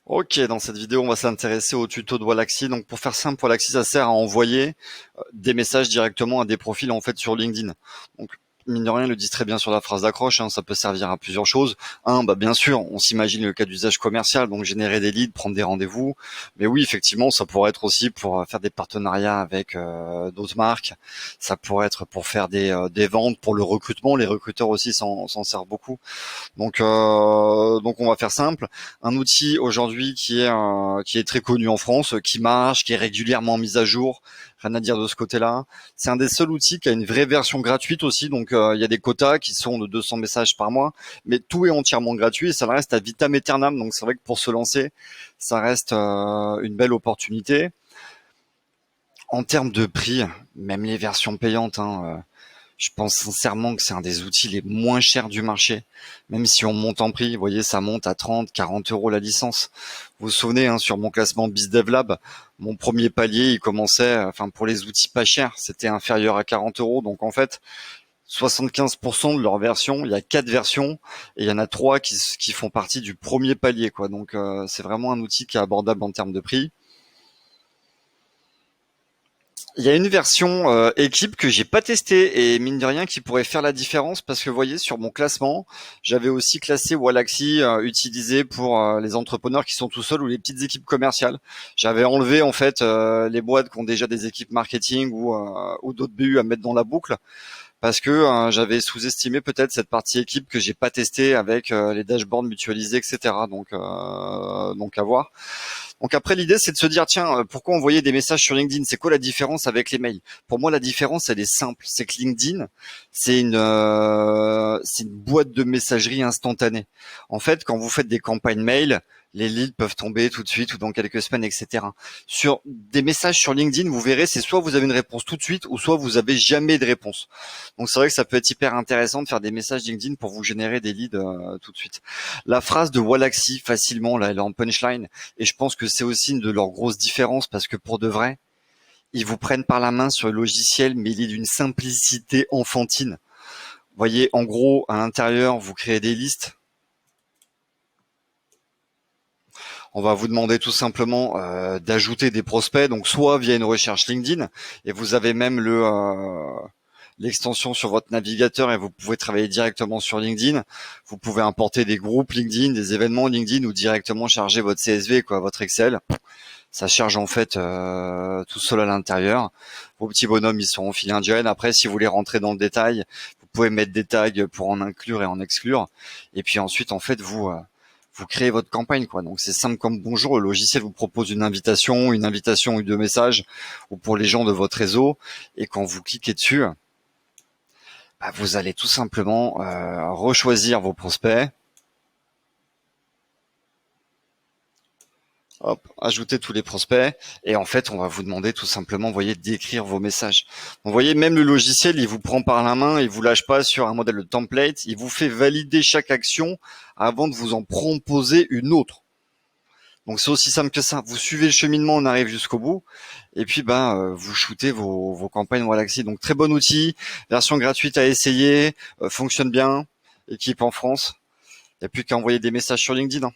Ok, dans cette vidéo, on va s'intéresser au tuto de Wallaxy. Donc, pour faire simple, Wallaxy, ça sert à envoyer des messages directement à des profils en fait sur LinkedIn. Donc, mine de rien, ils le disent très bien sur la phrase d'accroche. Ça peut servir à plusieurs choses. Bien sûr, on s'imagine le cas d'usage commercial, donc générer des leads, prendre des rendez-vous. Mais oui, effectivement, ça pourrait être aussi pour faire des partenariats avec d'autres marques. Ça pourrait être pour faire des ventes, pour le recrutement. Les recruteurs aussi s'en servent beaucoup. Donc on va faire simple. Un outil aujourd'hui qui est très connu en France, qui marche, qui est régulièrement mis à jour. Rien à dire de ce côté-là. C'est un des seuls outils qui a une vraie version gratuite aussi. Donc il y a des quotas qui sont de 200 messages par mois, mais tout est entièrement gratuit et ça reste à vitam aeternam. Donc c'est vrai que pour se lancer, ça reste une belle opportunité. En termes de prix, même les versions payantes, je pense sincèrement que c'est un des outils les moins chers du marché. Même si on monte en prix, vous voyez, ça monte à 30, 40 euros la licence. Vous vous souvenez, sur mon classement BizDevLab, mon premier palier, il commençait, pour les outils pas chers, c'était inférieur à 40 euros. Donc en fait, 75% de leurs versions, il y a 4 versions et il y en a 3 qui font partie du premier palier, quoi. Donc c'est vraiment un outil qui est abordable en termes de prix. Il y a une version équipe que j'ai pas testée et mine de rien qui pourrait faire la différence parce que vous voyez sur mon classement, j'avais aussi classé Wallaxy utilisé pour les entrepreneurs qui sont tout seuls ou les petites équipes commerciales. J'avais enlevé en fait les boîtes qui ont déjà des équipes marketing ou d'autres BU à mettre dans la boucle parce que j'avais sous-estimé peut-être cette partie équipe que j'ai pas testée avec les dashboards mutualisés, etc. Donc à voir. Donc après, l'idée, c'est de se dire, tiens, pourquoi envoyer des messages sur LinkedIn? C'est quoi la différence avec les mails? Pour moi, la différence, elle est simple. C'est que LinkedIn, c'est une boîte de messagerie instantanée. En fait, quand vous faites des campagnes mail, les leads peuvent tomber tout de suite ou dans quelques semaines, etc. Sur des messages sur LinkedIn, vous verrez, c'est soit vous avez une réponse tout de suite ou soit vous avez jamais de réponse. Donc c'est vrai que ça peut être hyper intéressant de faire des messages LinkedIn pour vous générer des leads tout de suite. La phrase de Wallaxy, facilement, là, elle est en punchline. Et je pense que c'est aussi une de leurs grosses différences parce que pour de vrai, ils vous prennent par la main sur le logiciel, mais il est d'une simplicité enfantine. Vous voyez, en gros, à l'intérieur, vous créez des listes. On va vous demander tout simplement d'ajouter des prospects, donc soit via une recherche LinkedIn, et vous avez même l'extension sur votre navigateur et vous pouvez travailler directement sur LinkedIn. Vous pouvez importer des groupes LinkedIn, des événements LinkedIn ou directement charger votre CSV, quoi, votre Excel. Ça charge en fait tout seul à l'intérieur. Vos petits bonhommes, ils sont enfilés indienne. Après, si vous voulez rentrer dans le détail, vous pouvez mettre des tags pour en inclure et en exclure. Et puis ensuite, en fait, vous créez votre campagne, quoi. Donc c'est simple comme bonjour. Le logiciel vous propose une invitation ou deux messages, ou pour les gens de votre réseau. Et quand vous cliquez dessus, vous allez tout simplement rechoisir vos prospects. Hop, ajouter tous les prospects et en fait on va vous demander tout simplement, vous voyez, d'écrire vos messages. Donc, vous voyez, même le logiciel, il vous prend par la main, il vous lâche pas sur un modèle de template, il vous fait valider chaque action avant de vous en proposer une autre. Donc c'est aussi simple que ça. Vous suivez le cheminement, on arrive jusqu'au bout, et puis vous shootez vos campagnes Wallaxy. Donc très bon outil, version gratuite à essayer, fonctionne bien, équipe en France. Il n'y a plus qu'à envoyer des messages sur LinkedIn.